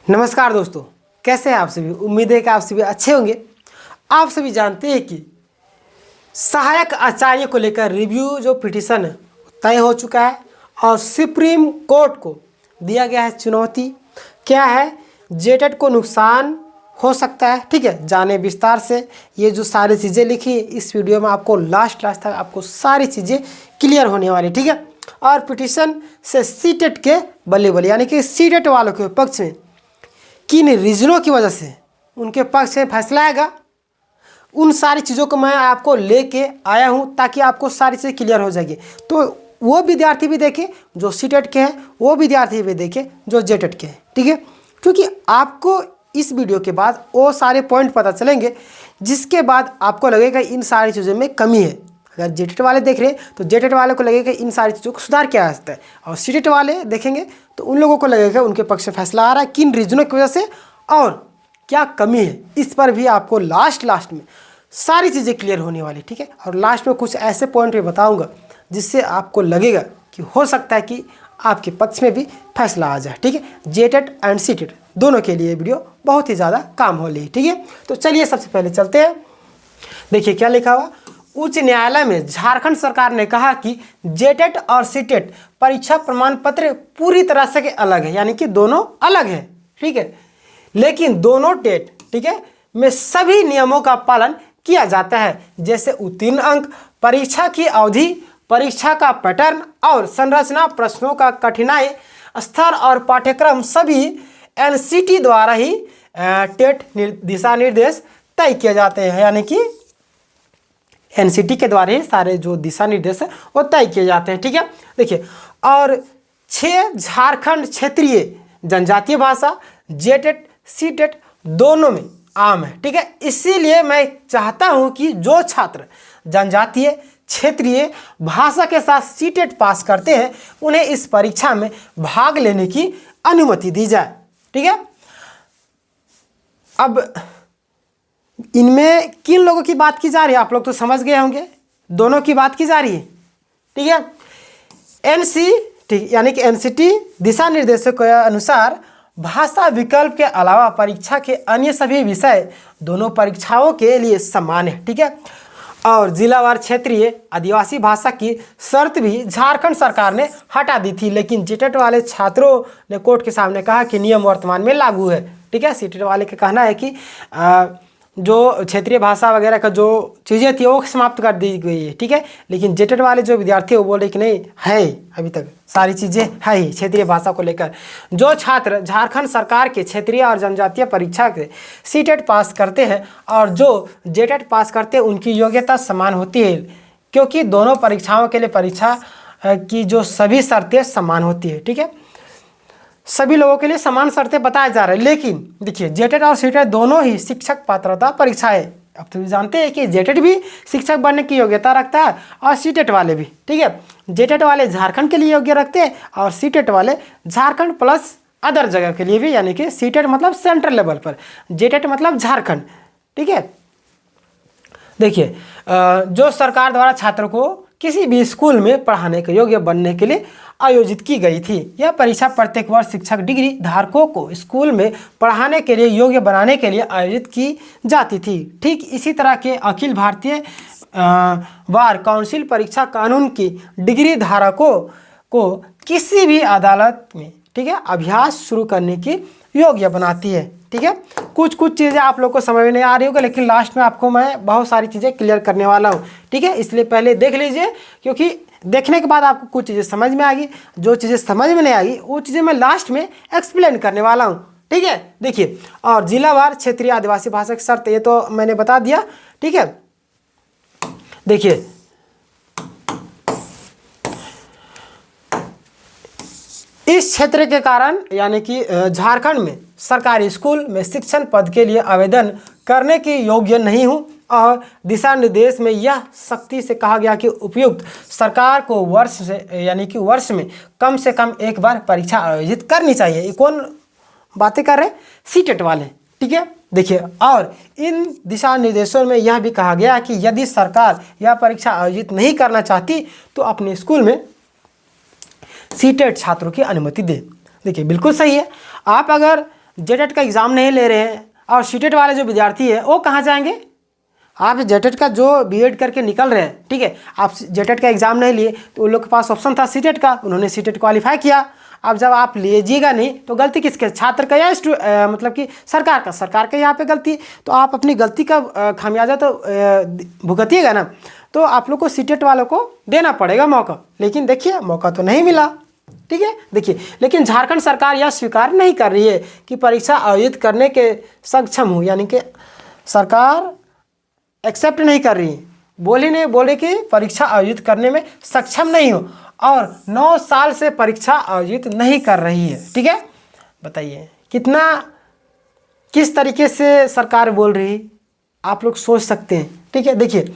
नमस्कार दोस्तों, कैसे हैं आप सभी। उम्मीद है कि आप सभी अच्छे होंगे। आप सभी जानते हैं कि सहायक आचार्य को लेकर रिव्यू जो पिटीशन है तय हो चुका है और सुप्रीम कोर्ट को दिया गया है चुनौती। क्या है, जेटेट को नुकसान हो सकता है। ठीक है, जाने विस्तार से ये जो सारी चीज़ें लिखी है इस वीडियो में आपको लास्ट तक आपको सारी चीज़ें क्लियर होने वाली। ठीक है, और पिटीशन से सीटेट के बल्ले बल्ले यानी कि सीटेट वालों के पक्ष में किन रीजनों की वजह से उनके पक्ष में फैसला आएगा, उन सारी चीज़ों को मैं आपको लेके आया हूं ताकि आपको सारी चीज़ें क्लियर हो जाएगी। तो वो विद्यार्थी भी देखें जो सीटेट के हैं, वो विद्यार्थी भी देखें जो जेटेट के हैं। ठीक है, क्योंकि आपको इस वीडियो के बाद वो सारे पॉइंट पता चलेंगे जिसके बाद आपको लगेगा इन सारी चीज़ों में कमी है। अगर जेटेट वाले देख रहे हैं तो जेटेट वाले को लगेगा इन सारी चीज़ों को सुधार किया जा सकता है, और सीटेट वाले देखेंगे तो उन लोगों को लगेगा उनके पक्ष से फैसला आ रहा है किन रीजनों की वजह से और क्या कमी है। इस पर भी आपको लास्ट में सारी चीज़ें क्लियर होने वाली। ठीक है, और लास्ट में कुछ ऐसे पॉइंट भी बताऊँगा जिससे आपको लगेगा कि हो सकता है कि आपके पक्ष में भी फैसला आ जाए। ठीक है, जेटेट एंड सीटेट दोनों के लिए वीडियो बहुत ही ज़्यादा काम हो रही। ठीक है, तो चलिए सबसे पहले चलते हैं। देखिए क्या लिखा हुआ। उच्च न्यायालय में झारखंड सरकार ने कहा कि जेटेट और सीटेट परीक्षा प्रमाण पत्र पूरी तरह से अलग है, यानी कि दोनों अलग है। ठीक है, लेकिन दोनों टेट ठीक है में सभी नियमों का पालन किया जाता है, जैसे उत्तीर्ण अंक, परीक्षा की अवधि, परीक्षा का पैटर्न और संरचना, प्रश्नों का कठिनाई स्तर और पाठ्यक्रम सभी एनसीटी द्वारा ही टेट दिशा निर्देश तय किए जाते हैं, यानी कि एनसीटी के द्वारा ही सारे जो दिशा निर्देश है वो तय किए जाते हैं। ठीक है, देखिए, और 6 झारखंड क्षेत्रीय जनजातीय भाषा जेटेट सीटेट दोनों में आम है। ठीक है, इसीलिए मैं चाहता हूं कि जो छात्र जनजातीय क्षेत्रीय भाषा के साथ सीटेट पास करते हैं उन्हें इस परीक्षा में भाग लेने की अनुमति दी जाए। ठीक है, अब इनमें किन लोगों की बात की जा रही है आप लोग तो समझ गए होंगे, दोनों की बात की जा रही है। ठीक है, यानी कि एनसीटी दिशा निर्देशों के अनुसार भाषा विकल्प के अलावा परीक्षा के अन्य सभी विषय दोनों परीक्षाओं के लिए समान है। ठीक है, और जिलावार क्षेत्रीय आदिवासी भाषा की शर्त भी झारखंड सरकार ने हटा दी थी, लेकिन जेटेट वाले छात्रों ने कोर्ट के सामने कहा कि नियम वर्तमान में लागू है। ठीक है, सीटेट वाले का कहना है कि जो क्षेत्रीय भाषा वगैरह का जो चीज़ें थी वो समाप्त कर दी गई है। ठीक है, लेकिन जेटेट वाले जो विद्यार्थी वो बोल रहे कि नहीं है, अभी तक सारी चीज़ें है ही क्षेत्रीय भाषा को लेकर। जो छात्र झारखंड सरकार के क्षेत्रीय और जनजातीय परीक्षा के सीटेट पास करते हैं और जो जेटेट पास करते हैं उनकी योग्यता समान होती है, क्योंकि दोनों परीक्षाओं के लिए परीक्षा की जो सभी शर्तें समान होती है। ठीक है, सभी लोगों के लिए समान शर्तें बताए जा रहे हैं। लेकिन देखिए, जेटेट और सीटेट दोनों ही शिक्षक पात्रता परीक्षाएं। अब तो जानते हैं कि जेटेट भी शिक्षक बनने की योग्यता रखता है और सीटेट वाले भी। ठीक है, जेटेट वाले झारखंड के लिए योग्य रखते हैं और सीटेट वाले झारखंड प्लस अदर जगह के लिए भी, यानी कि सीटेट मतलब सेंट्रल लेवल पर, जेटेट मतलब झारखंड। ठीक है, देखिए, जो सरकार द्वारा छात्रों को किसी भी स्कूल में पढ़ाने के योग्य बनने के लिए आयोजित की गई थी। यह परीक्षा प्रत्येक वर्ष शिक्षक डिग्री धारकों को स्कूल में पढ़ाने के लिए योग्य बनाने के लिए आयोजित की जाती थी। ठीक इसी तरह के अखिल भारतीय बार काउंसिल परीक्षा कानून की डिग्री धारकों को किसी भी अदालत में ठीक है अभ्यास शुरू करने की योग्य बनाती है। ठीक है, कुछ चीज़ें आप लोग को समझ में नहीं आ रही होगी, लेकिन लास्ट में आपको मैं बहुत सारी चीज़ें क्लियर करने वाला हूँ। ठीक है, इसलिए पहले देख लीजिए, क्योंकि देखने के बाद आपको कुछ चीज़ें समझ में आएगी, जो चीज़ें समझ में नहीं आएगी वो चीज़ें मैं लास्ट में एक्सप्लेन करने वाला हूँ। ठीक है, देखिए, और जिलावार क्षेत्रीय आदिवासी भाषा की शर्त ये तो मैंने बता दिया। ठीक है, देखिए, इस क्षेत्र के कारण यानी कि झारखंड में सरकारी स्कूल में शिक्षण पद के लिए आवेदन करने के योग्य नहीं हूँ, और दिशा निर्देश में यह सख्ती से कहा गया कि उपयुक्त सरकार को वर्ष में कम से कम एक बार परीक्षा आयोजित करनी चाहिए। ये कौन बातें कर रहे हैं? सीटेट वाले। ठीक है, देखिए, और इन दिशा निर्देशों में यह भी कहा गया कि यदि सरकार यह परीक्षा आयोजित नहीं करना चाहती तो अपने स्कूल में सीटेट छात्रों की अनुमति दे। देखिए, बिल्कुल सही है। आप अगर जेटेट का एग्ज़ाम नहीं ले रहे हैं और सीटेट वाले जो विद्यार्थी है वो कहाँ जाएंगे? आप जेटेट का जो बीएड करके निकल रहे हैं, ठीक है, आप जेटेट का एग्ज़ाम नहीं लिए तो उन लोग के पास ऑप्शन था सीटेट का, उन्होंने सीटेट क्वालिफाई किया। अब जब आप लीजिएगा नहीं तो गलती किसके? छात्र का या मतलब कि सरकार का यहाँ पे गलती। तो आप अपनी गलती का खामियाजा तो भुगतिएगा ना। तो आप लोग को सीटेट वालों को देना पड़ेगा मौका, लेकिन देखिए मौका तो नहीं मिला, ठीक है। देखिए लेकिन झारखंड सरकार यह स्वीकार नहीं कर रही है कि परीक्षा आयोजित करने के सक्षम हो, यानी कि सरकार एक्सेप्ट नहीं कर रही है, बोले कि परीक्षा आयोजित करने में सक्षम नहीं हो और 9 साल से परीक्षा आयोजित नहीं कर रही है, ठीक है। बताइए किस तरीके से सरकार बोल रही, आप लोग सोच सकते हैं, ठीक है। देखिए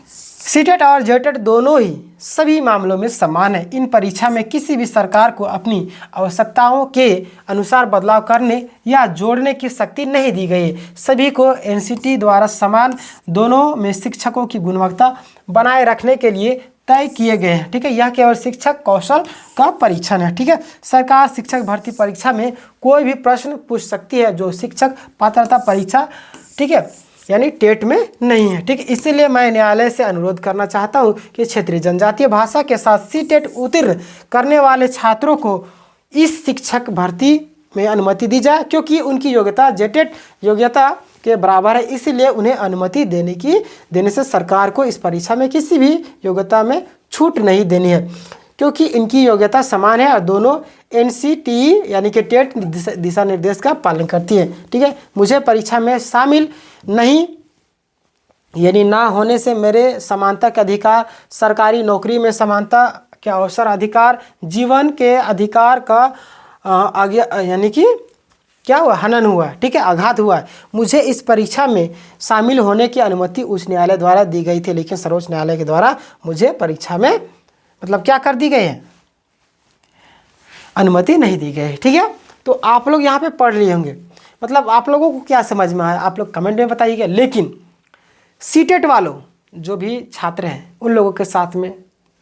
सीटेट और जेटेट दोनों ही सभी मामलों में समान है। इन परीक्षा में किसी भी सरकार को अपनी आवश्यकताओं के अनुसार बदलाव करने या जोड़ने की शक्ति नहीं दी गई है। सभी को एनसीटी द्वारा समान दोनों में शिक्षकों की गुणवत्ता बनाए रखने के लिए तय किए गए हैं, ठीक है। यह केवल शिक्षक कौशल का परीक्षण है, ठीक है। सरकार शिक्षक भर्ती परीक्षा में कोई भी प्रश्न पूछ सकती है जो शिक्षक पात्रता परीक्षा, ठीक है, यानी टेट में नहीं है, ठीक है। इसीलिए मैं न्यायालय से अनुरोध करना चाहता हूं कि क्षेत्रीय जनजातीय भाषा के साथ सीटेट उत्तीर्ण करने वाले छात्रों को इस शिक्षक भर्ती में अनुमति दी जाए, क्योंकि उनकी योग्यता जेटेट योग्यता के बराबर है। इसीलिए उन्हें अनुमति देने से सरकार को इस परीक्षा में किसी भी योग्यता में छूट नहीं देनी है, क्योंकि इनकी योग्यता समान है और दोनों एनसीटी यानी कि टेट दिशा निर्देश का पालन करती है, ठीक है। मुझे परीक्षा में शामिल नहीं यानी ना होने से मेरे समानता के अधिकार, सरकारी नौकरी में समानता के अवसर अधिकार, जीवन के अधिकार का आगे यानी कि क्या हुआ? हनन हुआ, ठीक है, आघात हुआ है। मुझे इस परीक्षा में शामिल होने की अनुमति उच्च न्यायालय द्वारा दी गई थी, लेकिन सर्वोच्च न्यायालय के द्वारा मुझे परीक्षा में मतलब क्या कर दी गई है? अनुमति नहीं दी गई है, ठीक है। तो आप लोग यहाँ पे पढ़ लिए होंगे, मतलब आप लोगों को क्या समझ में आया आप लोग कमेंट में बताइएगा। लेकिन सीटेट वालों जो भी छात्र हैं उन लोगों के साथ में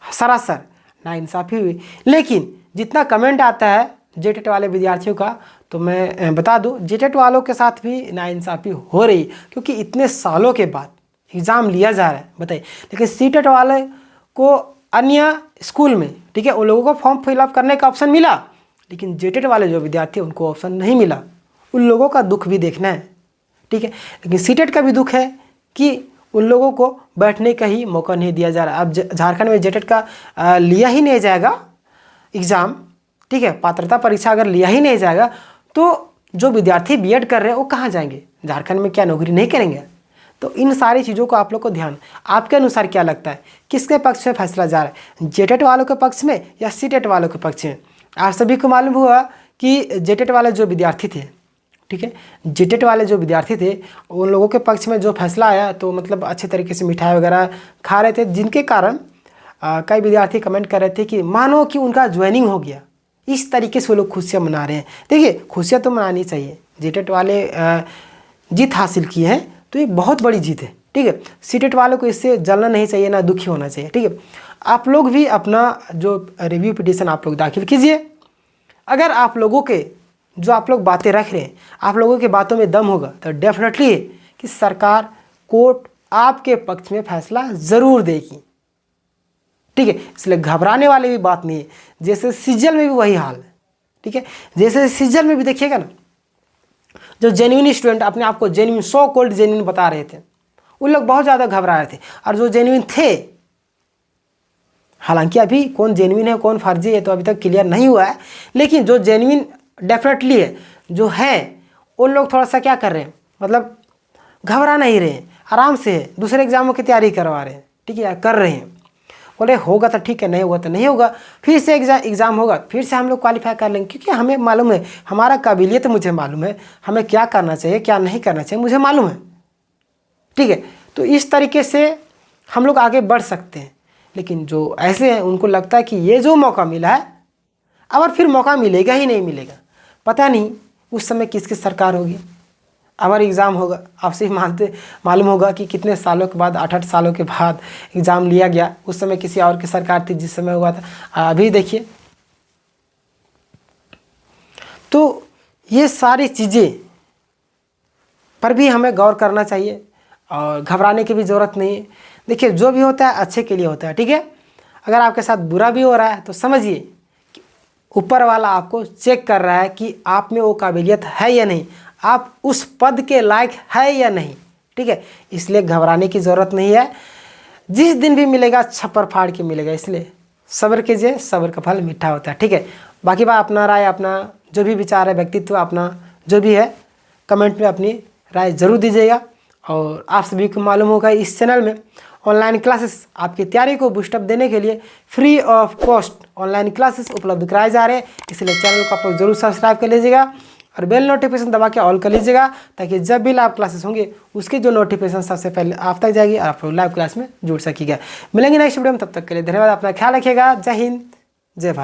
सरासर नाइंसाफ़ी हुई। लेकिन जितना कमेंट आता है जेटेट वाले विद्यार्थियों का, तो मैं बता दूं जेटेट वालों के साथ भी नाइंसाफ़ी हो रही, क्योंकि इतने सालों के बाद एग्ज़ाम लिया जा रहा है, बताइए। लेकिन सीटेट वाले को अन्य स्कूल में, ठीक है, उन लोगों को फॉर्म फिलअप करने का ऑप्शन मिला, लेकिन जेटेट वाले जो विद्यार्थी हैं उनको ऑप्शन नहीं मिला। उन लोगों का दुख भी देखना है, ठीक है। लेकिन सीटेट का भी दुख है कि उन लोगों को बैठने का ही मौका नहीं दिया जा रहा। अब झारखंड में जेटेट का लिया ही नहीं जाएगा एग्ज़ाम, ठीक है, पात्रता परीक्षा अगर लिया ही नहीं जाएगा तो जो विद्यार्थी बीएड कर रहे हैं वो कहाँ जाएंगे? झारखंड में क्या नौकरी नहीं करेंगे? तो इन सारी चीज़ों को आप लोग को ध्यान, आपके अनुसार क्या लगता है किसके पक्ष में फैसला जा रहा है, जेटेट वालों के पक्ष में या सीटेट वालों के पक्ष में? आप सभी को मालूम हुआ कि जेटेट वाले जो विद्यार्थी थे, ठीक है, जेटेट वाले जो विद्यार्थी थे उन लोगों के पक्ष में जो फैसला आया तो मतलब अच्छे तरीके से मिठाई वगैरह खा रहे थे, जिनके कारण कई विद्यार्थी कमेंट कर रहे थे कि मानो कि उनका ज्वाइनिंग हो गया। इस तरीके से वो लोग खुशियाँ मना रहे हैं। देखिए खुशियाँ तो मनानी चाहिए, जेटेट वाले जीत हासिल किए हैं तो ये बहुत बड़ी जीत है, ठीक है। सीटेट वालों को इससे जलना नहीं चाहिए, ना दुखी होना चाहिए, ठीक है। आप लोग भी अपना जो रिव्यू पिटीशन आप लोग दाखिल कीजिए। अगर आप लोगों के जो आप लोग बातें रख रहे हैं, आप लोगों की बातों में दम होगा तो डेफिनेटली है कि सरकार कोर्ट आपके पक्ष में फैसला ज़रूर देगी, ठीक है। इसलिए घबराने वाली भी बात नहीं है। जैसे सीजल में भी वही हाल है, ठीक है। जैसे सीजल में भी देखिएगा ना, जो जेन्युइन स्टूडेंट अपने आप को जेन्युइन सो कॉल्ड जेन्युइन बता रहे थे उन लोग बहुत ज़्यादा घबरा रहे थे, और जो जेन्युइन थे, हालांकि अभी कौन जेन्युइन है कौन फर्जी है तो अभी तक क्लियर नहीं हुआ है, लेकिन जो जेन्युइन डेफिनेटली है जो है उन लोग थोड़ा सा क्या कर रहे हैं, मतलब घबरा नहीं रहे हैं, आराम से दूसरे एग्जामों की तैयारी करवा रहे हैं, ठीक है, कर रहे हैं। बोले होगा तो ठीक है, नहीं होगा तो नहीं होगा, फिर से एग्ज़ाम होगा, फिर से हम लोग क्वालिफाई कर लेंगे, क्योंकि हमें मालूम है, हमारा काबिलियत मुझे मालूम है, हमें क्या करना चाहिए क्या नहीं करना चाहिए मुझे मालूम है, ठीक है। तो इस तरीके से हम लोग आगे बढ़ सकते हैं। लेकिन जो ऐसे हैं उनको लगता है कि ये जो मौका मिला है अब फिर मौका मिलेगा ही नहीं मिलेगा, पता नहीं उस समय किसकी सरकार होगी। अगर एग्ज़ाम होगा, आपसे मालूम होगा कि कितने सालों के बाद 8-8 सालों के बाद एग्ज़ाम लिया गया, उस समय किसी और की सरकार थी जिस समय हुआ था। अभी देखिए, तो ये सारी चीज़ें पर भी हमें गौर करना चाहिए और घबराने की भी ज़रूरत नहीं है। देखिए, जो भी होता है अच्छे के लिए होता है, ठीक है। अगर आपके साथ बुरा भी हो रहा है तो समझिए कि ऊपर वाला आपको चेक कर रहा है कि आप में वो काबिलियत है या नहीं, आप उस पद के लायक है या नहीं, ठीक है। इसलिए घबराने की ज़रूरत नहीं है। जिस दिन भी मिलेगा छप्पर फाड़ के मिलेगा, इसलिए सब्र कीजिए, सब्र का फल मीठा होता है, ठीक है। बाकी बात अपना राय, अपना जो भी विचार है, व्यक्तित्व अपना जो भी है, कमेंट में अपनी राय ज़रूर दीजिएगा। और आप सभी को मालूम होगा इस चैनल में ऑनलाइन क्लासेस आपकी तैयारी को बूस्टअप देने के लिए free of cost online classes उपलब्ध कराए जा रहे हैं। इसलिए चैनल को आप लोग जरूर सब्सक्राइब कर लीजिएगा और बेल नोटिफिकेशन दबा के ऑल कर लीजिएगा, ताकि जब भी लाइव क्लासेस होंगे उसकी जो नोटिफिकेशन सबसे पहले आप तक जाएगी और आप लोग लाइव क्लास में जुड़ सकेगा। मिलेंगे नेक्स्ट वीडियो में, तब तक के लिए धन्यवाद। अपना ख्याल रखिएगा। जय हिंद, जय भारत।